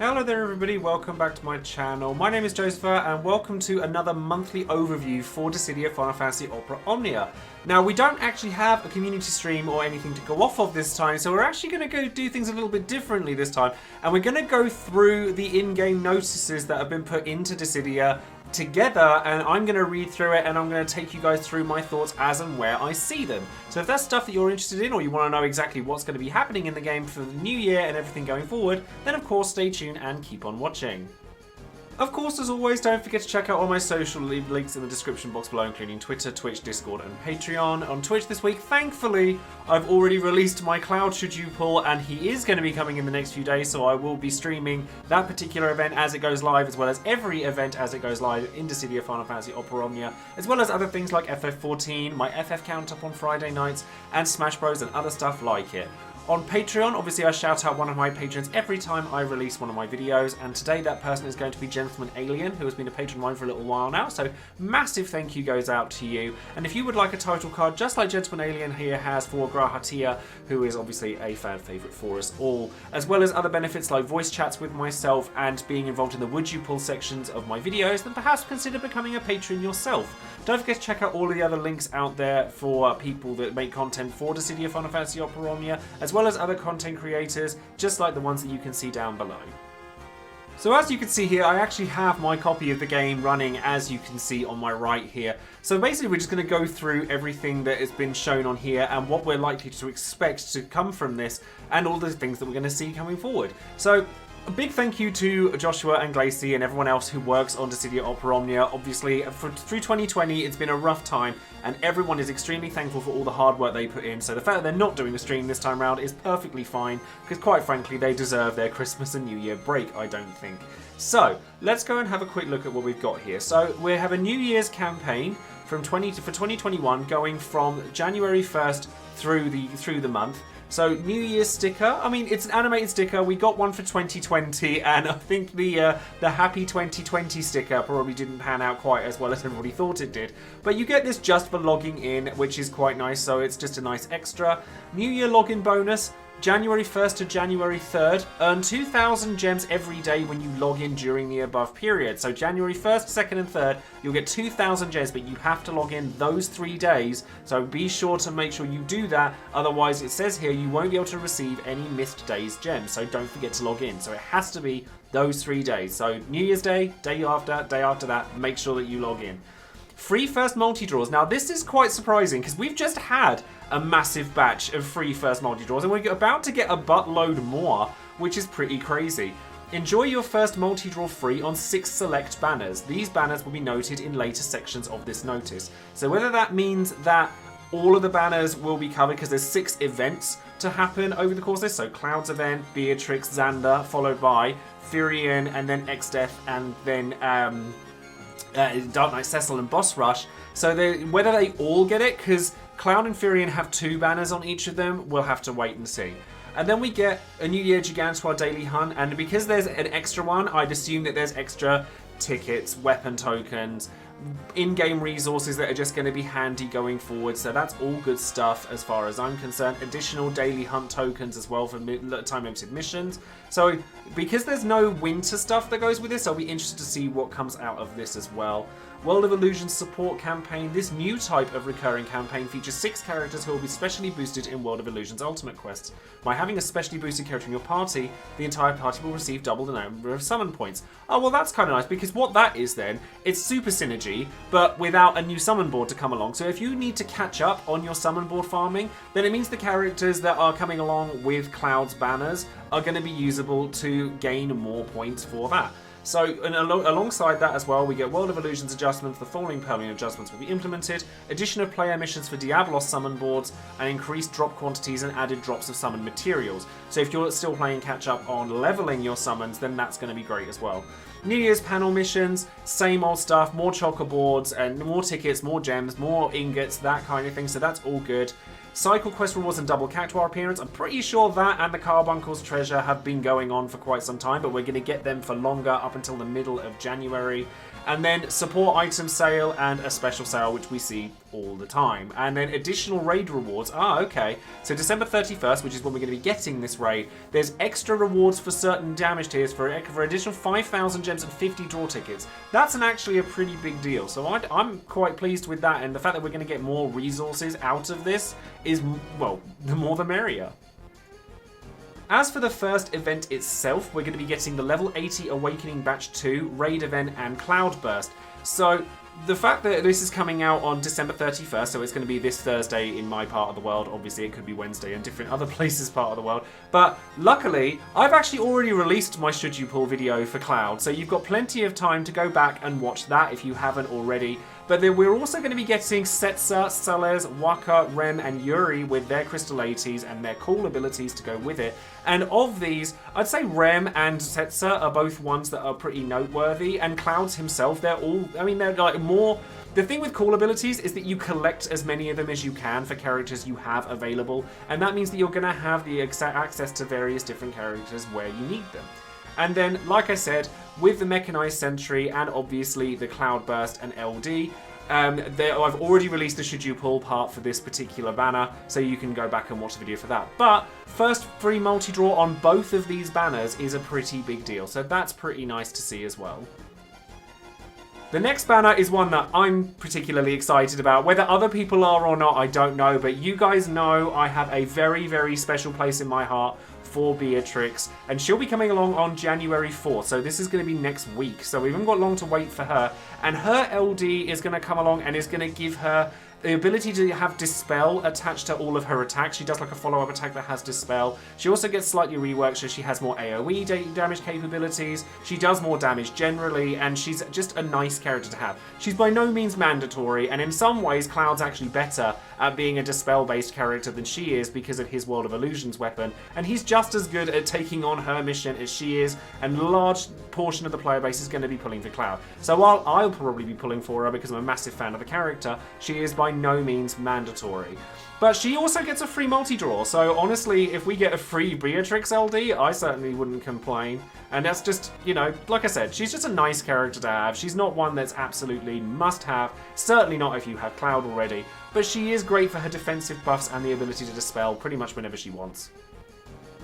Hello there everybody, welcome back to my channel. My name is Joesephyr and welcome to another monthly overview for Dissidia Final Fantasy Opera Omnia. Now we don't actually have a community stream or anything to go off of this time, so we're actually going to go do things a little bit differently this time. And we're going to go through the in-game notices that have been put into Dissidia together, and I'm going to read through it and I'm going to take you guys through my thoughts as and where I see them. So if that's stuff that you're interested in, or you want to know exactly what's going to be happening in the game for the new year and everything going forward, then of course stay tuned and keep on watching. Of course, as always, don't forget to check out all my social links in the description box below, including Twitter, Twitch, Discord, and Patreon. On Twitch this week, thankfully, I've already released my Cloud Should You Pull, and he is going to be coming in the next few days, so I will be streaming that particular event as it goes live, as well as every event as it goes live in Dissidia Final Fantasy Opera Omnia, as well as other things like FF14, my FF count up on Friday nights, and Smash Bros, and other stuff like it. On Patreon, obviously I shout out one of my patrons every time I release one of my videos, and today that person is going to be Gentleman Alien, who has been a patron of mine for a little while now, so massive thank you goes out to you. And if you would like a title card, just like Gentleman Alien here has for Grahatia, who is obviously a fan favourite for us all, as well as other benefits like voice chats with myself and being involved in the Would You Pull sections of my videos, then perhaps consider becoming a patron yourself. Don't forget to check out all of the other links out there for people that make content for Dissidia Final Fantasy Opera Omnia, as well as other content creators, just like the ones that you can see down below. So as you can see here, I actually have my copy of the game running, as you can see on my right here. So basically we're just going to go through everything that has been shown on here and what we're likely to expect to come from this, and all the things that we're going to see coming forward. So a big thank you to Joshua and Glacy and everyone else who works on Dissidia Opera Omnia. Obviously, through 2020, it's been a rough time, and everyone is extremely thankful for all the hard work they put in. So the fact that they're not doing a stream this time around is perfectly fine, because quite frankly, they deserve their Christmas and New Year break, I don't think. So let's go and have a quick look at what we've got here. So we have a New Year's campaign for 2021 going from January 1st through the month. So, New Year's sticker. I mean, it's an animated sticker. We got one for 2020, and I think the Happy 2020 sticker probably didn't pan out quite as well as everybody thought it did. But you get this just for logging in, which is quite nice, so it's just a nice extra. New Year login bonus. January 1st to January 3rd, earn 2,000 gems every day when you log in during the above period. So January 1st, 2nd and 3rd, you'll get 2,000 gems, but you have to log in those 3 days. So be sure to make sure you do that. Otherwise, it says here you won't be able to receive any missed days gems. So don't forget to log in. So it has to be those 3 days. So New Year's Day, day after that, make sure that you log in. Free first multi-draws. Now this is quite surprising because we've just had a massive batch of free first multi-draws and we're about to get a buttload more, which is pretty crazy. Enjoy your first multi-draw free on 6 select banners. These banners will be noted in later sections of this notice. So whether that means that all of the banners will be covered, because there's 6 events to happen over the course of this. So Cloud's event, Beatrix, Xander, followed by Furion, and then Xdeath, and then Dark Knight Cecil and Boss Rush. So whether they all get it, because Cloud and Furion have 2 banners on each of them, we'll have to wait and see. And then we get a New Year Gigantoir Daily Hunt, and because there's an extra one, I'd assume that there's extra tickets, weapon tokens, in-game resources that are just going to be handy going forward. So that's all good stuff as far as I'm concerned. Additional daily hunt tokens as well for time-limited missions. So because there's no winter stuff that goes with this, I'll be interested to see what comes out of this as well. World of Illusions support campaign. This new type of recurring campaign features 6 characters who will be specially boosted in World of Illusions Ultimate quests. By having a specially boosted character in your party, the entire party will receive double the number of summon points. Oh, well that's kind of nice, because what that is then, it's super synergy, but without a new summon board to come along. So if you need to catch up on your summon board farming, then it means the characters that are coming along with Cloud's banners are going to be usable to gain more points for that. So, and alongside that as well, we get World of Illusions adjustments. The following permanent adjustments will be implemented. Addition of player missions for Diablos summon boards, and increased drop quantities and added drops of summon materials. So if you're still playing catch up on leveling your summons, then that's going to be great as well. New Year's panel missions, same old stuff, more chocoboards and more tickets, more gems, more ingots, that kind of thing. So that's all good. Cycle quest rewards and double cactuar appearance. I'm pretty sure that and the Carbuncle's treasure have been going on for quite some time, but we're going to get them for longer, up until the middle of January. And then support item sale and a special sale, which we see all the time. And then additional raid rewards. Okay. So December 31st, which is when we're going to be getting this raid, there's extra rewards for certain damage tiers for additional 5,000 gems and 50 draw tickets. That's actually a pretty big deal. So I'm quite pleased with that. And the fact that we're going to get more resources out of this is, well, the more the merrier. As for the first event itself, we're going to be getting the level 80 Awakening Batch 2, Raid Event, and Cloudburst. So the fact that this is coming out on December 31st, so it's going to be this Thursday in my part of the world. Obviously, it could be Wednesday in different other places part of the world. But luckily, I've actually already released my Should You Pull video for Cloud, so you've got plenty of time to go back and watch that if you haven't already. But then we're also going to be getting Setsa, Salez, Waka, Rem, and Yuri with their Crystal 80s and their cool abilities to go with it. And of these, I'd say Rem and Setsa are both ones that are pretty noteworthy. And Clouds himself, they're all, I mean, they're like more... The thing with cool abilities is that you collect as many of them as you can for characters you have available. And that means that you're going to have the access to various different characters where you need them. And then, like I said, with the Mechanized Sentry and obviously the Cloudburst and LD, I've already released the Should You Pull part for this particular banner, so you can go back and watch the video for that. But first free multi-draw on both of these banners is a pretty big deal, so that's pretty nice to see as well. The next banner is one that I'm particularly excited about. Whether other people are or not, I don't know, but you guys know I have a very, very special place in my heart for Beatrix, and she'll be coming along on January 4th, so this is going to be next week, so we haven't got long to wait for her. And her LD is going to come along and is going to give her the ability to have Dispel attached to all of her attacks. She does like a follow-up attack that has Dispel. She also gets slightly reworked, so she has more AoE damage capabilities. She does more damage generally, and she's just a nice character to have. She's by no means mandatory, and in some ways Cloud's actually better at being a Dispel-based character than she is because of his World of Illusions weapon, and he's just as good at taking on her mission as she is, and a large portion of the player base is going to be pulling for Cloud. So while I'll probably be pulling for her because I'm a massive fan of the character, she is by no means mandatory. But she also gets a free multi-draw, so honestly, if we get a free Beatrix LD, I certainly wouldn't complain. And that's just, you know, like I said, she's just a nice character to have. She's not one that's absolutely must-have, certainly not if you have Cloud already, but she is great for her defensive buffs and the ability to dispel pretty much whenever she wants.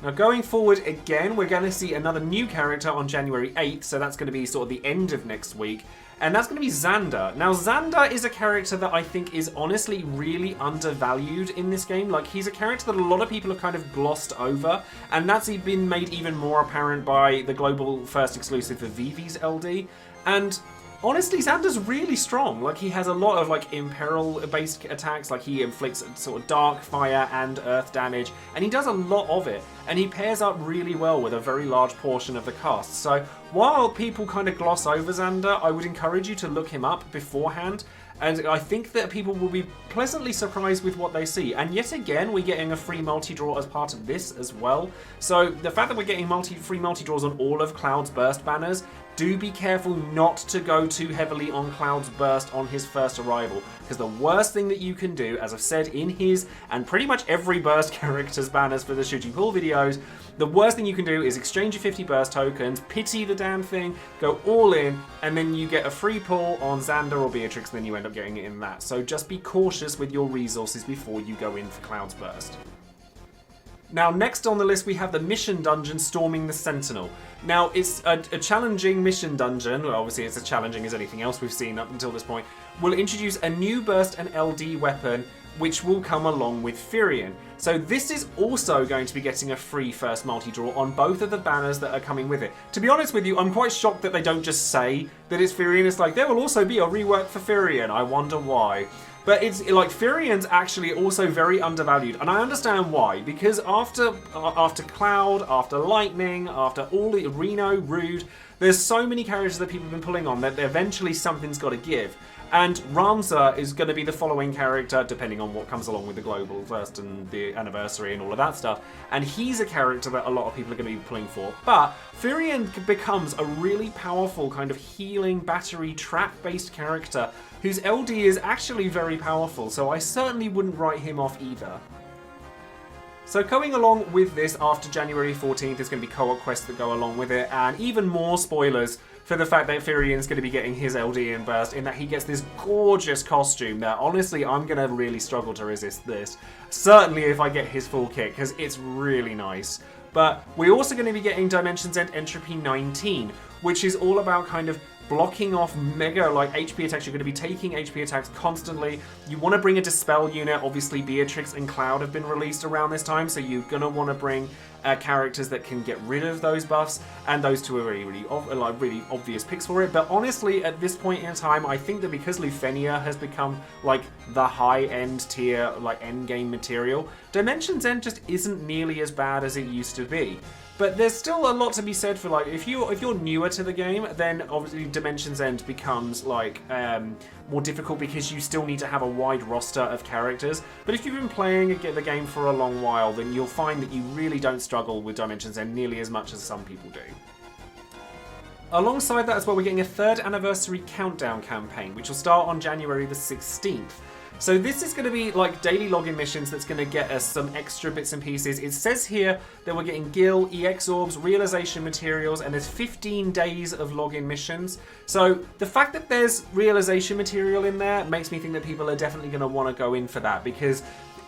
Now going forward again, we're going to see another new character on January 8th, so that's going to be sort of the end of next week, and that's going to be Xander. Now Xander is a character that I think is honestly really undervalued in this game. Like, he's a character that a lot of people have kind of glossed over, and that's been made even more apparent by the global first exclusive for Vivi's LD, and honestly, Xander's really strong. Like, he has a lot of, like, Imperil-based attacks. Like, he inflicts sort of dark, fire, and earth damage. And he does a lot of it. And he pairs up really well with a very large portion of the cast. So, while people kind of gloss over Xander, I would encourage you to look him up beforehand. And I think that people will be pleasantly surprised with what they see. And yet again, we're getting a free multi-draw as part of this as well. So, the fact that we're getting free multi-draws on all of Cloud's Burst banners, do be careful not to go too heavily on Cloud's Burst on his first arrival, because the worst thing that you can do, as I've said in his and pretty much every Burst character's banners for the Should You Pull videos, the worst thing you can do is exchange your 50 Burst tokens, pity the damn thing, go all in, and then you get a free pull on Xander or Beatrix, and then you end up getting it in that. So just be cautious with your resources before you go in for Cloud's Burst. Now, next on the list, we have the mission dungeon, Storming the Sentinel. Now, it's a challenging mission dungeon. Well, obviously, it's as challenging as anything else we've seen up until this point. Will introduce a new burst and LD weapon, which will come along with Firion. So this is also going to be getting a free first multi-draw on both of the banners that are coming with it. To be honest with you, I'm quite shocked that they don't just say that it's Firion. It's like, there will also be a rework for Firion. I wonder why. But it's like, Firion's actually also very undervalued, and I understand why. Because after Cloud, after Lightning, after all the Reno, Rude, there's so many characters that people have been pulling on that eventually something's got to give. And Ramza is going to be the following character, depending on what comes along with the global first and the anniversary and all of that stuff. And he's a character that a lot of people are going to be pulling for. But Firion becomes a really powerful kind of healing battery trap-based character whose LD is actually very powerful, so I certainly wouldn't write him off either. So going along with this, after January 14th, there's going to be co-op quests that go along with it, and even more spoilers for the fact that Firion's going to be getting his LD in burst, in that he gets this gorgeous costume that, honestly, I'm going to really struggle to resist this. Certainly if I get his full kit, because it's really nice. But we're also going to be getting Dimensions End Entropy 19, which is all about kind of blocking off mega HP attacks. You're going to be taking HP attacks constantly. You want to bring a Dispel unit. Obviously Beatrix and Cloud have been released around this time, so you're going to want to bring characters that can get rid of those buffs, and those two are really obvious picks for it. But honestly, at this point in time, I think that because Lufenia has become like the high-end tier, like endgame material, Dimensions End just isn't nearly as bad as it used to be. But there's still a lot to be said for, like, if you're newer to the game, then obviously Dimensions End becomes like more difficult because you still need to have a wide roster of characters. But if you've been playing the game for a long while, then you'll find that you really don't struggle with Dimensions End nearly as much as some people do. Alongside that as well, we're getting a 3rd anniversary countdown campaign, which will start on January the 16th. So this is going to be like daily login missions that's going to get us some extra bits and pieces. It says here that we're getting Gil, EX Orbs, realization materials, and there's 15 days of login missions. So the fact that there's realization material in there makes me think that people are definitely going to want to go in for that, because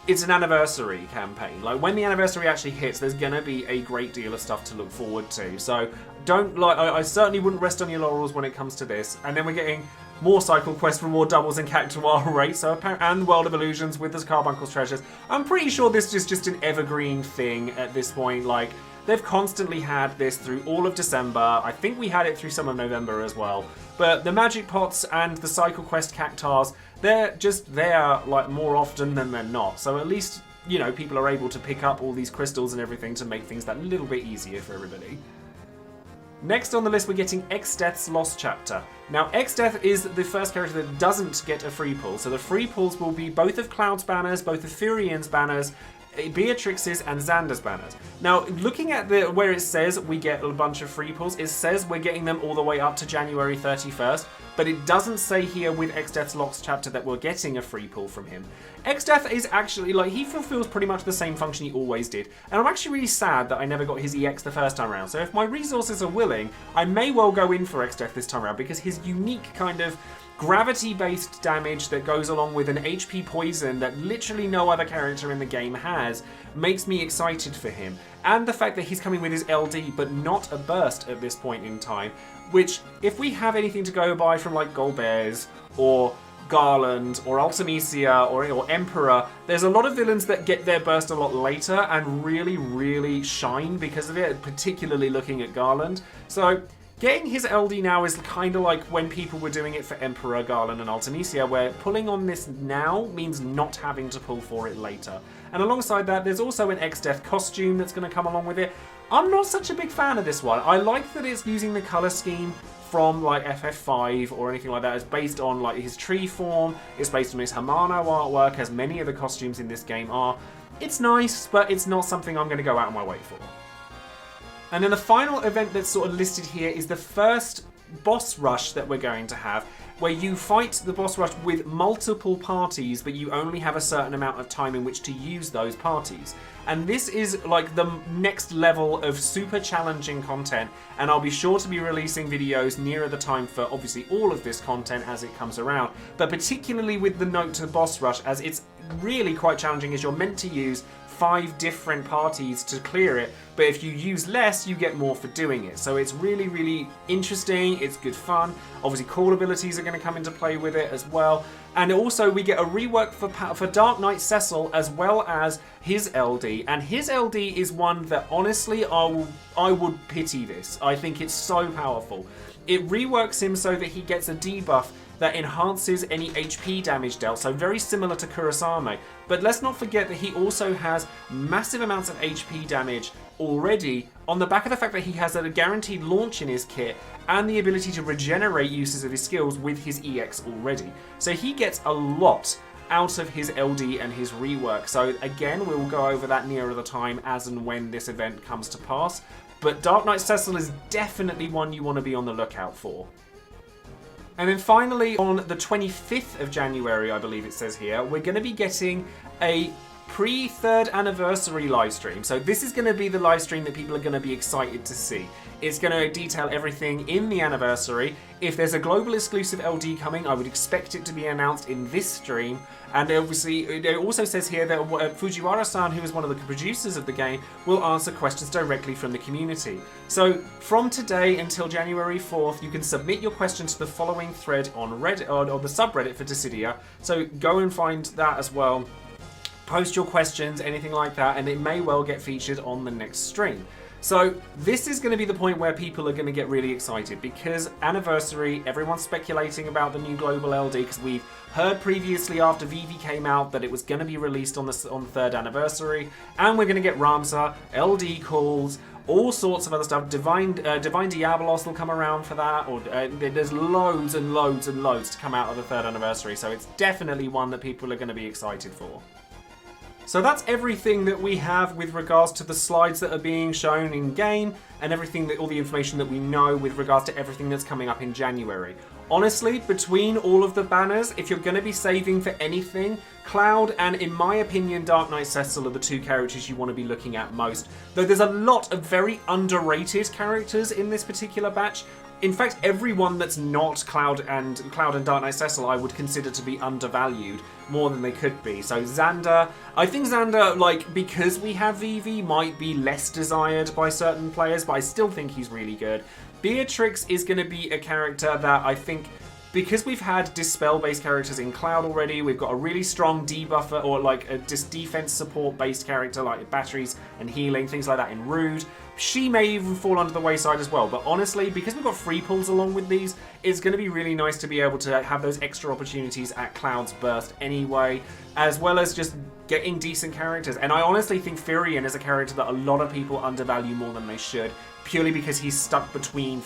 it's an anniversary campaign. Like, when the anniversary actually hits, there's going to be a great deal of stuff to look forward to. So I certainly wouldn't rest on your laurels when it comes to this. And then we're getting more cycle quest reward doubles and Cactuar rates, and World of Illusions with the Carbuncle's treasures. I'm pretty sure this is just an evergreen thing at this point. Like, they've constantly had this through all of December. I think we had it through some of November as well. But the magic pots and the cycle quest cactars, they're just there like more often than they're not. So at least, you know, people are able to pick up all these crystals and everything to make things that little bit easier for everybody. Next on the list, we're getting Xdeath's Lost Chapter. Now, Xdeath is the first character that doesn't get a free pull, so the free pulls will be both of Cloud's banners, both of Firion's banners, Beatrix's and Xander's banners. Now, looking at where it says we get a bunch of free pulls, it says we're getting them all the way up to January 31st, but it doesn't say here with Xdeath's Lost Chapter that we're getting a free pull from him. Xdeath is actually, like, he fulfills pretty much the same function he always did, and I'm actually really sad that I never got his EX the first time around, so if my resources are willing, I may well go in for Xdeath this time around, because his unique kind of gravity-based damage that goes along with an HP poison that literally no other character in the game has makes me excited for him. And the fact that he's coming with his LD but not a burst at this point in time, which, if we have anything to go by from like Golbears or Garland or Ultimisia or Emperor, there's a lot of villains that get their burst a lot later and really shine because of it, particularly looking at Garland. So getting his LD now is kind of like when people were doing it for Emperor, Garland, and Ultimisia, where pulling on this now means not having to pull for it later. And alongside that, there's also an Xdeath costume that's going to come along with it. I'm not such a big fan of this one. I like that it's using the colour scheme from like FF5 or anything like that. It's based on like his tree form, it's based on his Hamano artwork, as many of the costumes in this game are. It's nice, but it's not something I'm going to go out of my way for. And then the final event that's sort of listed here is the first boss rush that we're going to have, where you fight the boss rush with multiple parties, but you only have a certain amount of time in which to use those parties. And this is like the next level of super challenging content, and I'll be sure to be releasing videos nearer the time for obviously all of this content as it comes around, but particularly with the note to the boss rush, as it's really quite challenging, as you're meant to use 5 different parties to clear it, but if you use less, you get more for doing it. So it's really interesting, it's good fun. Obviously call abilities are going to come into play with it as well. And also we get a rework for Dark Knight Cecil, as well as his LD. And his LD is one that honestly I would pity this. I think it's so powerful. It reworks him so that he gets a debuff that enhances any HP damage dealt, so very similar to Kurosame. But let's not forget that he also has massive amounts of HP damage already on the back of the fact that he has a guaranteed launch in his kit and the ability to regenerate uses of his skills with his EX already. So he gets a lot out of his LD and his rework. So again, we'll go over that nearer the time as and when this event comes to pass. But Dark Knight Cecil is definitely one you want to be on the lookout for. And then finally, on the 25th of January, I believe it says here, we're going to be getting a pre-3rd anniversary live stream. So this is going to be the live stream that people are going to be excited to see. It's going to detail everything in the anniversary. If there's a global exclusive LD coming, I would expect it to be announced in this stream. And obviously, it also says here that Fujiwara-san, who is one of the producers of the game, will answer questions directly from the community. So from today until January 4th, you can submit your questions to the following thread on Reddit, or the subreddit for Dissidia. So go and find that as well. Post your questions, anything like that, and it may well get featured on the next stream. So this is going to be the point where people are going to get really excited, because anniversary, everyone's speculating about the new global LD, because we've heard previously after VV came out that it was going to be released on the 3rd anniversary, and we're going to get Ramza, LD calls, all sorts of other stuff. Divine Diabolos will come around for that, or there's loads and loads and loads to come out of the 3rd anniversary, so it's definitely one that people are going to be excited for. So that's everything that we have with regards to the slides that are being shown in game, and everything all the information that we know with regards to everything that's coming up in January. Honestly, between all of the banners, if you're going to be saving for anything, Cloud and, in my opinion, Dark Knight Cecil are the two characters you want to be looking at most. Though there's a lot of very underrated characters in this particular batch. In fact, everyone that's not Cloud and Dark Knight Cecil I would consider to be undervalued more than they could be. So Xander, I think Xander, like, because we have VV, might be less desired by certain players, but I still think he's really good. Beatrix is going to be a character that I think, because we've had Dispel-based characters in Cloud already, we've got a really strong debuffer or like a defense support-based character like batteries and healing, things like that in Rude. She may even fall under the wayside as well, but honestly, because we've got free pulls along with these, it's going to be really nice to be able to have those extra opportunities at Cloud's Burst anyway, as well as just getting decent characters. And I honestly think Furion is a character that a lot of people undervalue more than they should, purely because he's stuck between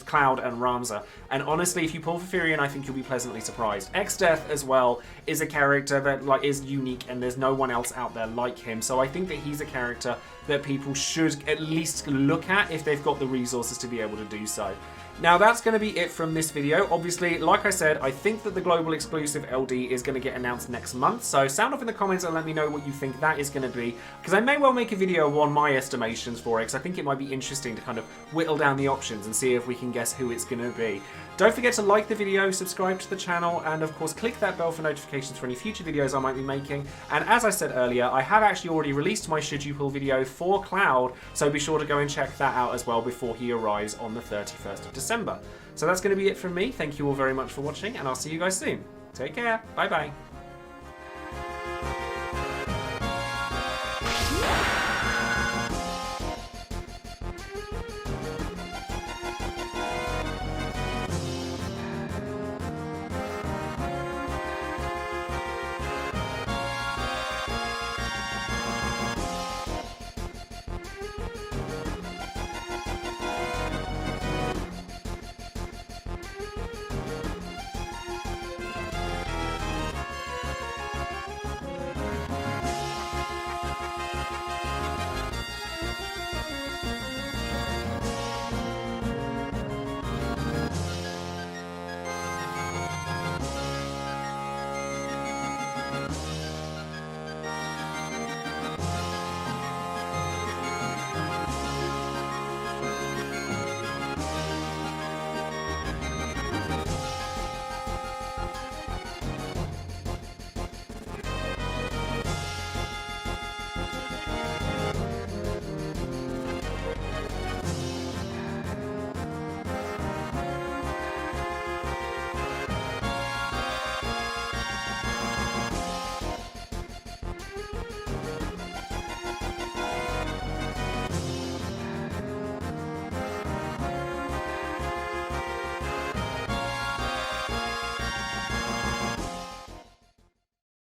Cloud and Ramza. And honestly, if you pull for Furion, I think you'll be pleasantly surprised. Xdeath as well is a character that is unique, and there's no one else out there like him. So I think that he's a character that people should at least look at if they've got the resources to be able to do so. Now that's going to be it from this video. Obviously, like I said, I think that the global exclusive LD is going to get announced next month, so sound off in the comments and let me know what you think that is going to be, because I may well make a video on my estimations for it, because I think it might be interesting to kind of whittle down the options and see if we can guess who it's going to be. Don't forget to like the video, subscribe to the channel, and of course click that bell for notifications for any future videos I might be making. And as I said earlier, I have actually already released my Should You Pull video for Cloud, so be sure to go and check that out as well before he arrives on the 31st of December. So that's going to be it from me. Thank you all very much for watching, and I'll see you guys soon. Take care. Bye bye.